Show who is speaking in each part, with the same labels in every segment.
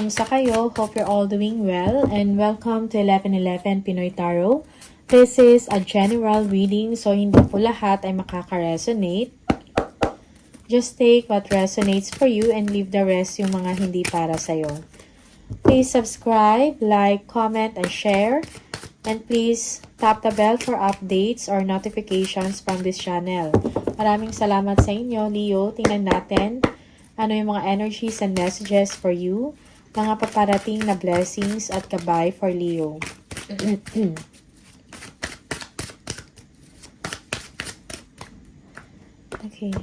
Speaker 1: Kamusta kayo? Hope you're all doing well and welcome to 1111 Pinoy Tarot. This is a general reading so hindi po lahat ay makaka-resonate. Just take what resonates for you and leave the rest yung mga hindi para sa'yo. Please subscribe, like, comment, and share. And please tap the bell for updates or notifications from this channel. Maraming salamat sa inyo, Leo. Tingnan natin ano yung mga energies and messages for you. Mga paparating na blessings at gabay for Leo. Okay.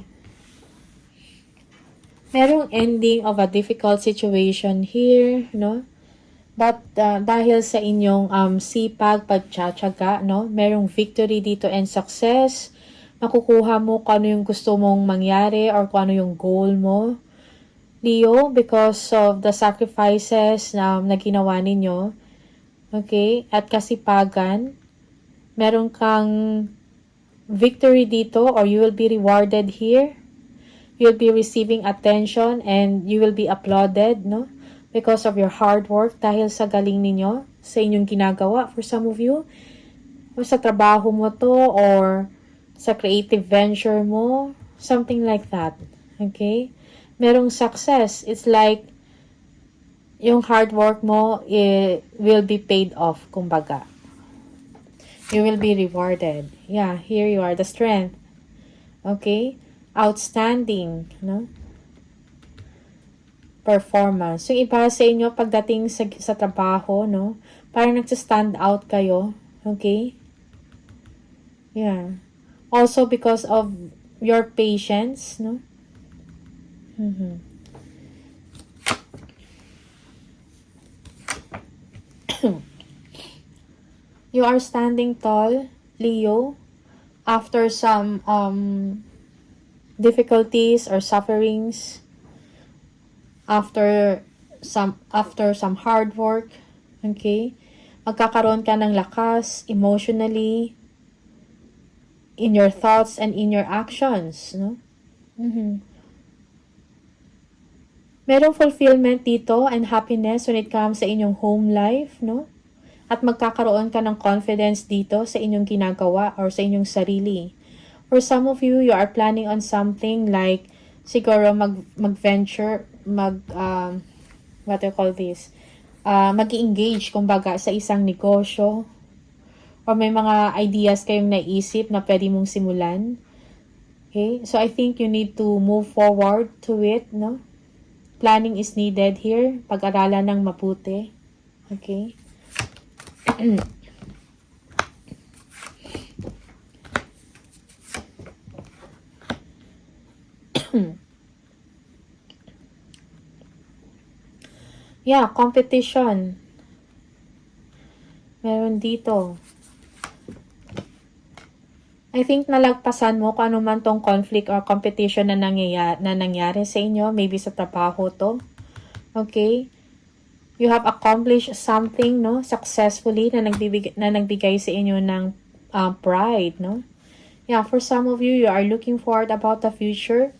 Speaker 1: Merong ending of a difficult situation here, no? But dahil sa inyong sipag, pagtsatsaga, no? Merong victory dito and success. Makukuha mo kung ano yung gusto mong mangyari or kung ano yung goal mo. Leo, because of the sacrifices na ginawa ninyo, okay, at kasipagan, meron kang victory dito or you will be rewarded here. You will be receiving attention and you will be applauded, no? Because of your hard work, dahil sa galing ninyo, sa inyong ginagawa, for some of you, o sa trabaho mo to, or sa creative venture mo, something like that, okay? Merong success. It's like, yung hard work mo, will be paid off, kumbaga. You will be rewarded. Yeah, here you are, the strength. Okay? Outstanding, no? Performance. Yung iba sa inyo, pagdating sa trabaho, no? Parang nagsa-stand out kayo. Okay? Yeah. Also because of your patience, no? You are standing tall, Leo, after some difficulties or sufferings, after some hard work, okay? Magkakaroon ka ng lakas emotionally, in your thoughts and in your actions, no? Merong fulfillment dito and happiness when it comes sa inyong home life, no? At magkakaroon ka ng confidence dito sa inyong ginagawa or sa inyong sarili. For some of you, you are planning on something like siguro mag-venture, what do you call this? Mag-engage, kumbaga, sa isang negosyo. Or may mga ideas kayong naisip na pwede mong simulan. Okay? So, I think you need to move forward to it, no? Planning is needed here. Pag-aralan ng mabuti. Okay? Yeah, competition. Meron dito. I think nalagpasan mo kung ano man tong conflict or competition na nangyari sa inyo. Maybe sa trabaho to. Okay? You have accomplished something, no? Successfully na nagbigay sa inyo ng pride, no? Yeah, for some of you, you are looking forward about the future.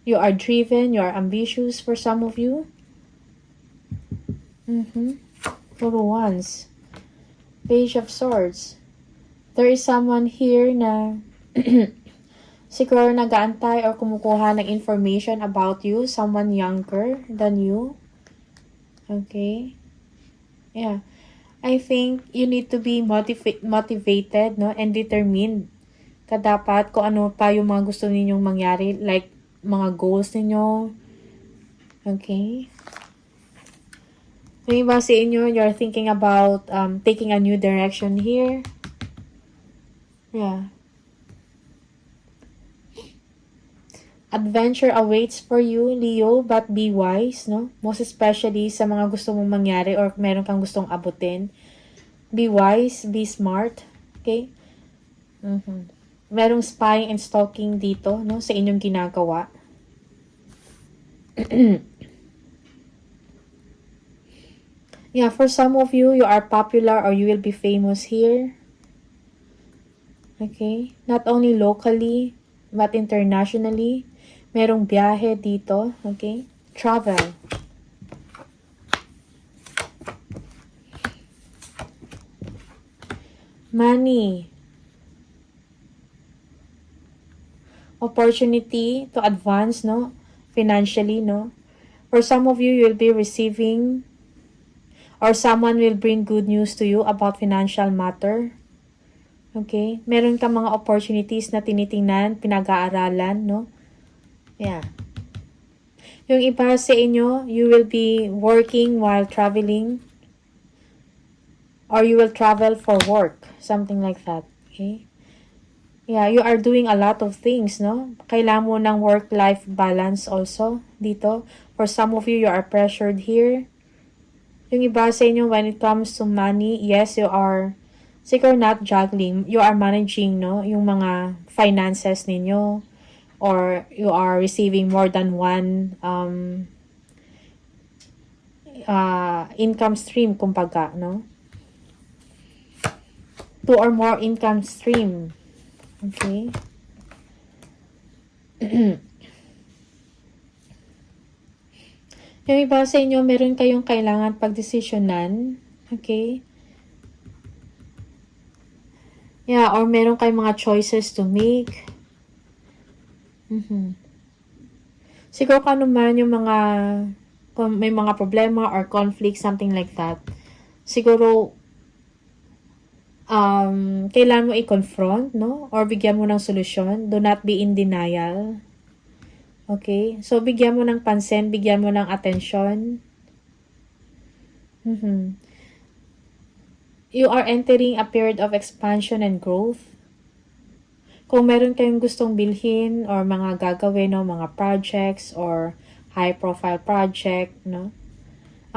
Speaker 1: You are driven, you are ambitious for some of you. For once. Page of Swords. There is someone here na siguro nag-aantay or kumukuha ng information about you. Someone younger than you. Okay? Yeah. I think you need to be motivated, no? And determined. Dapat kung ano pa yung mga gusto ninyong mangyari. Like, mga goals ninyo. Okay? Yung iba sa inyo, you're thinking about taking a new direction here. Yeah. Adventure awaits for you, Leo, but be wise, no? Most especially sa mga gusto mong mangyari or meron kang gustong abutin. Be wise, be smart, okay? Merong spying and stalking dito, no? Sa inyong ginagawa. Yeah, for some of you, you are popular or you will be famous here. Okay? Not only locally, but internationally. Merong biyahe dito. Okay? Travel. Money. Opportunity to advance, no? Financially, no? For some of you, you'll be receiving or someone will bring good news to you about financial matter. Okay? Meron ka mga opportunities na tinitingnan, pinag-aaralan, no? Yeah. Yung iba sa inyo, you will be working while traveling or you will travel for work. Something like that. Okay? Yeah, you are doing a lot of things, no? Kailangan mo ng work-life balance also dito. For some of you, you are pressured here. Yung iba sa inyo, when it comes to money, yes, you are, siguro not juggling, you are managing, no? Yung mga finances ninyo. Or you are receiving more than one income stream, kumbaga, no? 2 or more income stream. Okay? Yung iba sa inyo, meron kayong kailangan pagdesisyonan. Okay? Yeah, or meron kayong mga choices to make. Siguro kung ano man yung mga, kung may mga problema or conflict, something like that. Siguro, kailangan mo i-confront, no? Or bigyan mo ng solusyon. Do not be in denial. Okay? So, bigyan mo ng pansin, bigyan mo ng atensyon. You are entering a period of expansion and growth. Kung meron kayong gustong bilhin or mga gagawin, no? Mga projects or high-profile project, no?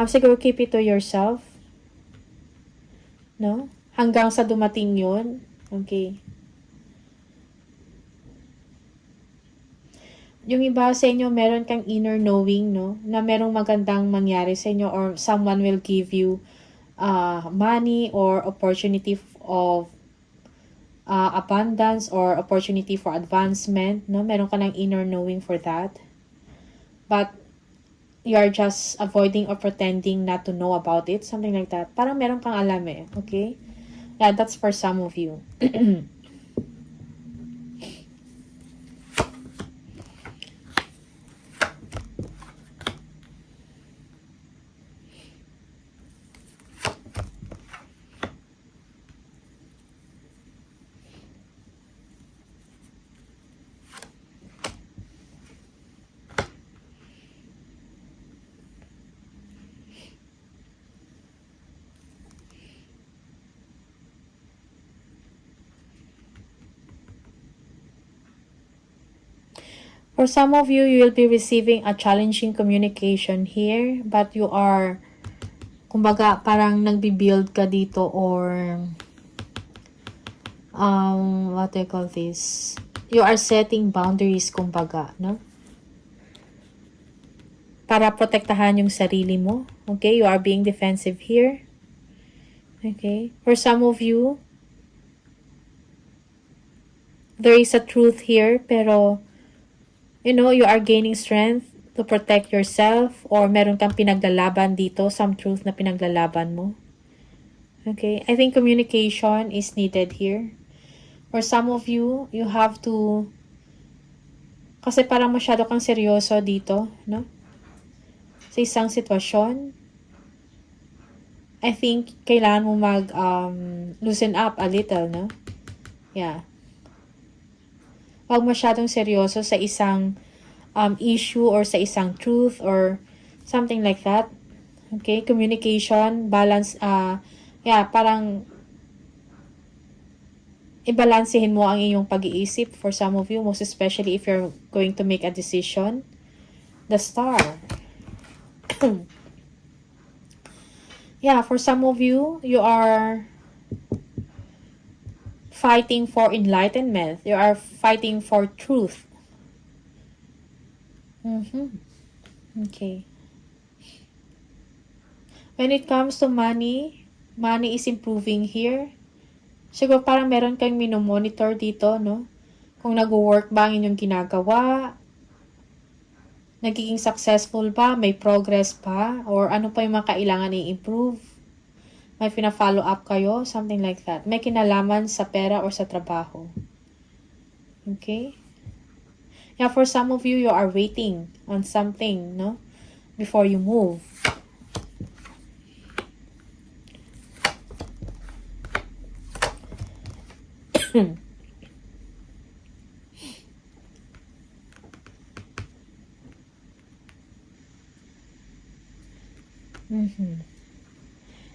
Speaker 1: Siguro keep it to yourself. No? Hanggang sa dumating yun. Okay. Yung iba sa inyo, meron kang inner knowing, no? Na merong magandang mangyari sa inyo or someone will give you money or opportunity of abundance or opportunity for advancement, no? Meron ka ng inner knowing for that. But you are just avoiding or pretending not to know about it. Something like that. Parang meron kang alam eh. Okay? Yeah, that's for some of you. For some of you, you will be receiving a challenging communication here, but you are, kumbaga, parang nagbi-build ka dito or, what do you call this? You are setting boundaries, kumbaga, no? Para protektahan yung sarili mo. Okay? You are being defensive here. Okay? For some of you, there is a truth here, pero you know, you are gaining strength to protect yourself or meron kang pinaglalaban dito, some truth na pinaglalaban mo. Okay? I think communication is needed here. For some of you, you have to, kasi parang masyado kang seryoso dito, no? Sa isang sitwasyon. I think kailangan mo loosen up a little, no? Yeah. Huwag masyadong seryoso sa isang issue or sa isang truth or something like that. Okay? Communication, balance, parang ibalansehin mo ang iyong pag-iisip for some of you, most especially if you're going to make a decision. The Star. Yeah, for some of you, you are fighting for enlightenment. You are fighting for truth. Okay. When it comes to money, money is improving here. Siguro parang meron kang minomonitor dito, no? Kung nag-work ba ang inyong ginagawa, nagiging successful ba, may progress pa, or ano pa yung mga kailangan i-improve. May pina-follow up kayo, something like that. May kinalaman sa pera or sa trabaho. Okay? Yeah, for some of you, you are waiting on something, no? Before you move.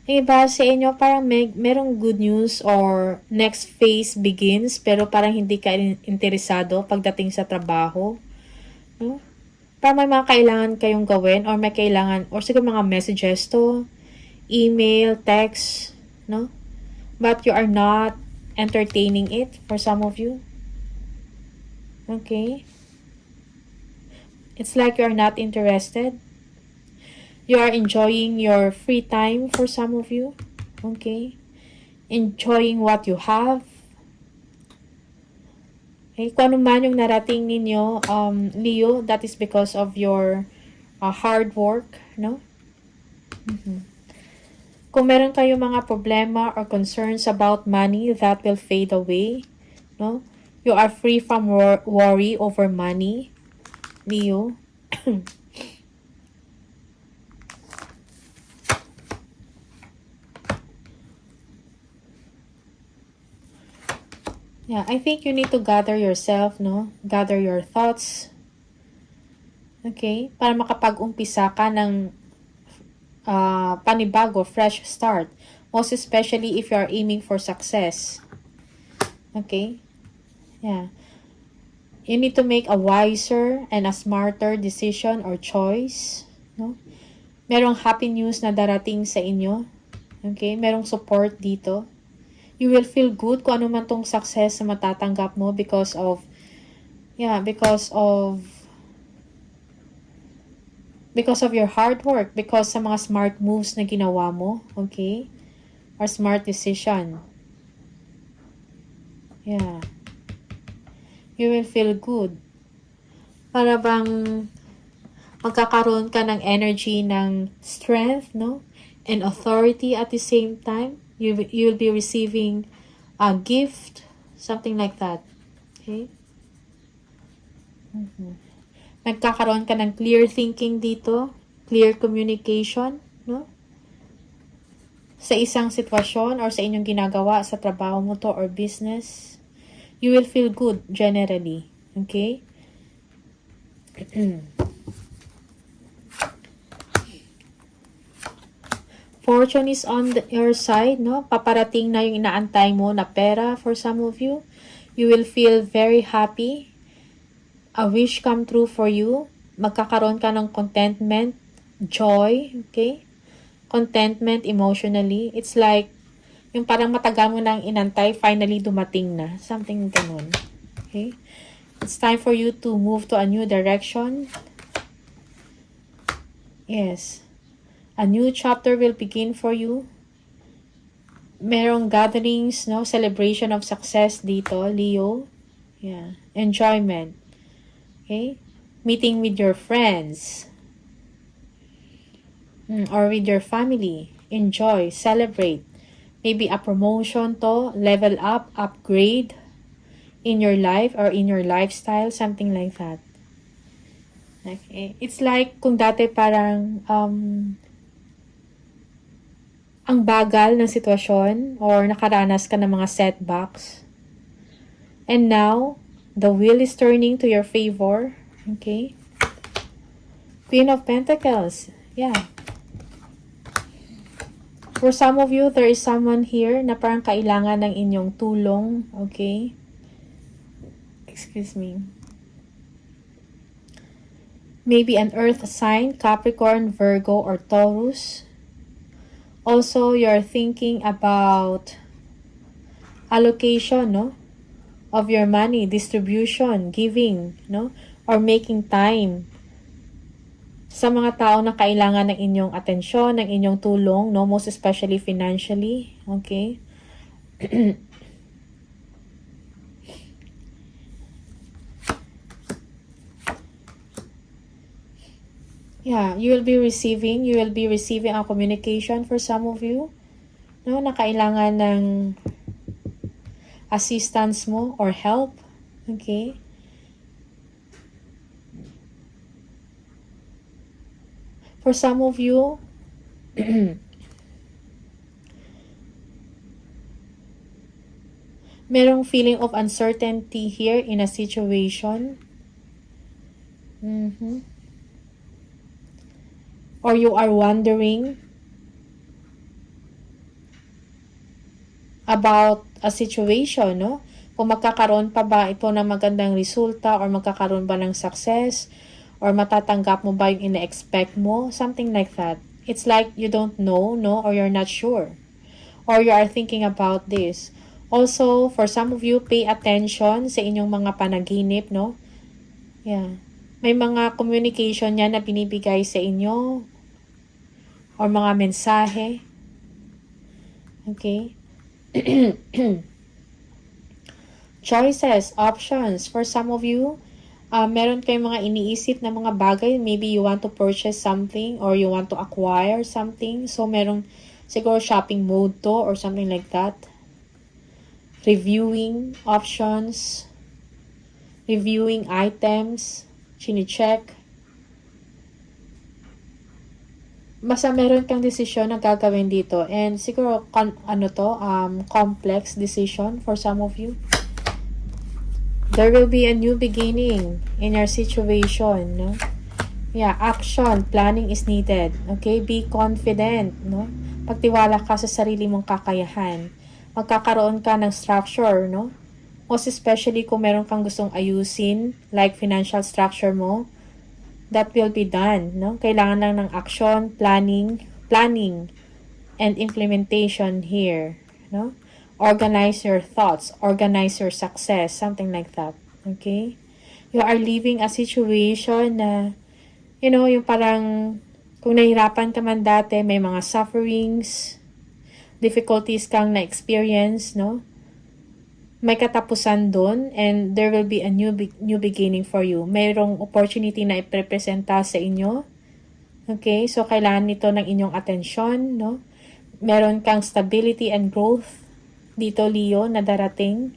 Speaker 1: Iba sa inyo, parang merong good news or next phase begins, pero parang hindi ka interesado pagdating sa trabaho. No? Parang may mga kailangan kayong gawin or may kailangan, or siguro mga messages to, email, text, no? But you are not entertaining it for some of you. Okay? It's like you are not interested. You are enjoying your free time for some of you. Okay? Enjoying what you have. Okay? Kung ano man yung narating ninyo, Leo, that is because of your hard work, no? Kung meron kayong mga problema or concerns about money, that will fade away, no? You are free from worry over money, Leo. Yeah, I think you need to gather yourself, no? Gather your thoughts. Okay? Para makapag-umpisa ka ng panibago, fresh start. Most especially if you are aiming for success. Okay? Yeah. You need to make a wiser and a smarter decision or choice, no? Merong happy news na darating sa inyo. Okay? Merong support dito. You will feel good kung ano man tong success na matatanggap mo because of your hard work, because sa mga smart moves na ginawa mo, okay? Or smart decision. Yeah. You will feel good. Para bang magkakaroon ka ng energy, ng strength, no? And authority at the same time. You'll be receiving a gift, something like that. Okay? Nagkakaroon ka ng clear thinking dito, clear communication, no? Sa isang sitwasyon or sa inyong ginagawa sa trabaho mo to or business, you will feel good generally. Okay? Fortune is on your side, no? Paparating na yung inaantay mo na pera for some of you. You will feel very happy. A wish come true for you. Magkakaroon ka ng contentment, joy, okay? Contentment emotionally. It's like, yung parang matagal mo nang inantay, finally dumating na. Something ganun. Okay? It's time for you to move to a new direction. Yes. A new chapter will begin for you. Merong gatherings, no? Celebration of success dito, Leo. Yeah. Enjoyment. Okay? Meeting with your friends. Or with your family. Enjoy. Celebrate. Maybe a promotion to, level up, upgrade in your life or in your lifestyle. Something like that. Okay? It's like kung dati parang ang bagal ng sitwasyon or nakaranas ka ng mga setbacks. And now, the wheel is turning to your favor. Okay? Queen of Pentacles. Yeah. For some of you, there is someone here na parang kailangan ng inyong tulong. Okay? Excuse me. Maybe an earth sign, Capricorn, Virgo, or Taurus. Also, you're thinking about allocation, no? Of your money, distribution, giving, no? Or making time sa mga tao na kailangan ng inyong atensyon, ng inyong tulong, no? Most especially financially, okay? Yeah, you will be receiving a communication for some of you. no, na kailangan ng assistance mo or help. Okay? For some of you, merong feeling of uncertainty here in a situation. Or you are wondering about a situation, no? Kung magkakaroon pa ba ito ng magandang resulta or magkakaroon ba ng success or matatanggap mo ba yung ina-expect mo, something like that. It's like you don't know, no? Or you're not sure. Or you are thinking about this. Also, for some of you, pay attention sa inyong mga panaginip, no? Yeah. May mga communication yan na binibigay sa inyo or mga mensahe. Okay? Choices, options. For some of you, meron kayong mga iniisip na mga bagay. Maybe you want to purchase something or you want to acquire something. So, merong siguro shopping mode to or something like that. Reviewing options. Reviewing items. Chine-check. Basta meron kang desisyon na gagawin dito. And siguro, complex decision for some of you. There will be a new beginning in your situation, no? Yeah, action, planning is needed. Okay, be confident, no? Pagtiwala ka sa sarili mong kakayahan. Magkakaroon ka ng structure, no? Most especially kung meron kang gustong ayusin, like financial structure mo, that will be done, no? Kailangan lang ng action, planning, and implementation here, no? Organize your thoughts, organize your success, something like that. Okay? You are living a situation na, yung parang, kung nahirapan ka man dati, may mga sufferings, difficulties kang na-experience, no? May katapusan doon, and there will be a new beginning for you. Mayroong opportunity na iprepresenta sa inyo. Okay? So, kailangan nito ng inyong atensyon, no? Meron kang stability and growth dito, Leo, na darating.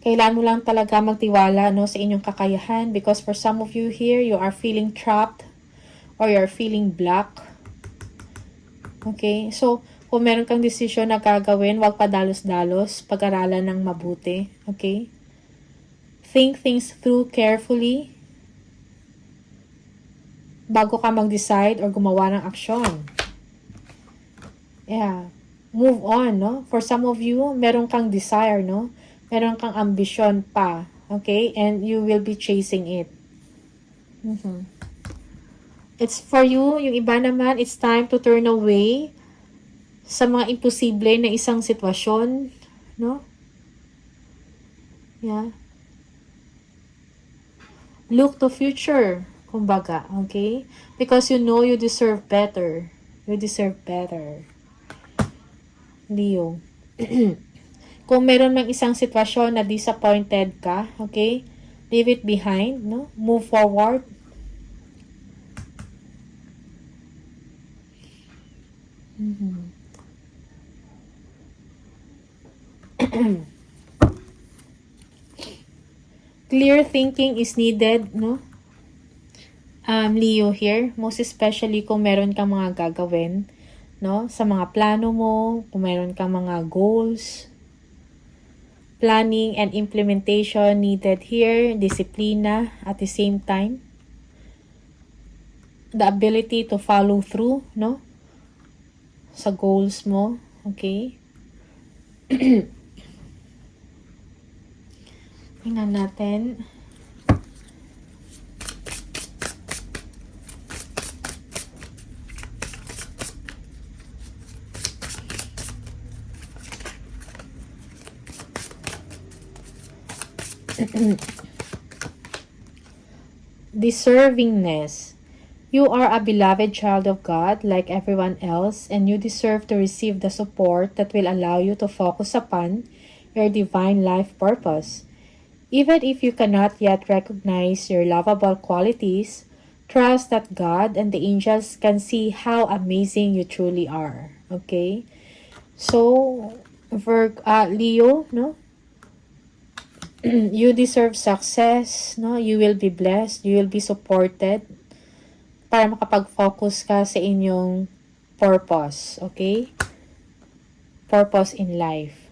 Speaker 1: Kailangan mo lang talaga magtiwala, no, sa inyong kakayahan, because for some of you here, you are feeling trapped or you're feeling blocked. Okay? So, kung meron kang desisyon na gagawin, huwag padalos-dalos, pag-aralan ng mabuti. Okay? Think things through carefully bago ka mag-decide or gumawa ng aksyon. Yeah. Move on, no? For some of you, meron kang desire, no? Meron kang ambition pa. Okay? And you will be chasing it. It's for you. Yung iba naman, it's time to turn away sa mga imposible na isang sitwasyon, no? Yeah. Look to future, kumbaga, okay? Because you know you deserve better. You deserve better. Leo. Kung meron mang isang sitwasyon na disappointed ka, okay? Leave it behind, no? Move forward. Clear thinking is needed, no? Leo here, most especially kung meron kang mga gagawin, no? Sa mga plano mo, kung meron kang mga goals. Planning and implementation needed here, disiplina at the same time. The ability to follow through, no? Sa goals mo, okay? Tingnan natin. Deservingness. You are a beloved child of God like everyone else, and you deserve to receive the support that will allow you to focus upon your divine life purpose. Even if you cannot yet recognize your lovable qualities, Trust that God and the angels can see how amazing you truly are. Okay? So, Leo, no? You deserve success, no? You will be blessed, you will be supported para makapag-focus ka sa inyong purpose, okay? Purpose in life.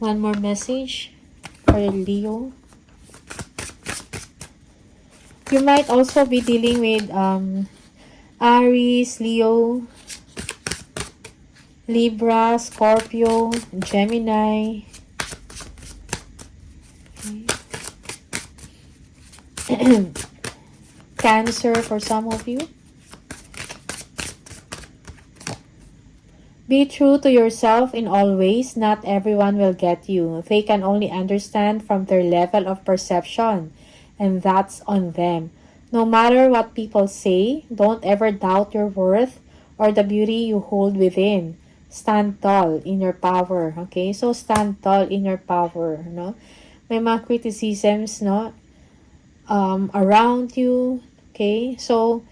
Speaker 1: One more message for Leo. You might also be dealing with Aries, Leo, Libra, Scorpio, Gemini. Okay. Cancer for some of you. Be true to yourself in all ways. Not everyone will get you. They can only understand from their level of perception, and that's on them. No matter what people say, don't ever doubt your worth or the beauty you hold within. Stand tall in your power. Okay? So, stand tall in your power. No? May mga criticisms, no? Around you. Okay? So,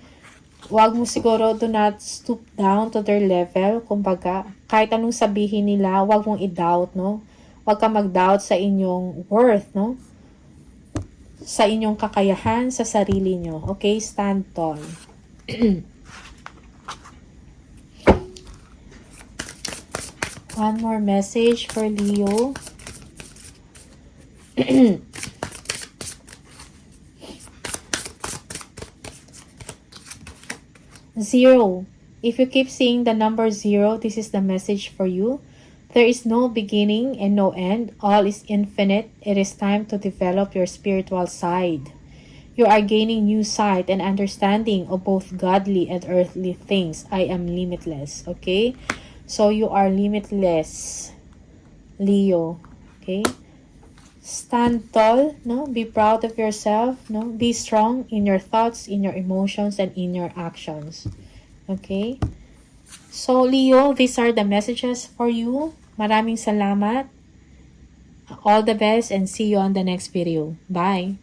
Speaker 1: wag mo siguro, do not stoop down to their level. Kumbaga, kahit anong sabihin nila, wag mong i-doubt, no? Wag ka mag-doubt sa inyong worth, no? Sa inyong kakayahan, sa sarili nyo. Okay? Stand tall. One more message for Leo. 0. If you keep seeing the number 0, this is the message for you. There is no beginning and no end. All is infinite. It is time to develop your spiritual side. You are gaining new sight and understanding of both godly and earthly things. I am limitless. Okay? So you are limitless, Leo. Okay? Stand tall, no? Be proud of yourself, no? Be strong in your thoughts, in your emotions, and in your actions. Okay? So, Leo, these are the messages for you. Maraming salamat. All the best and see you on the next video. Bye!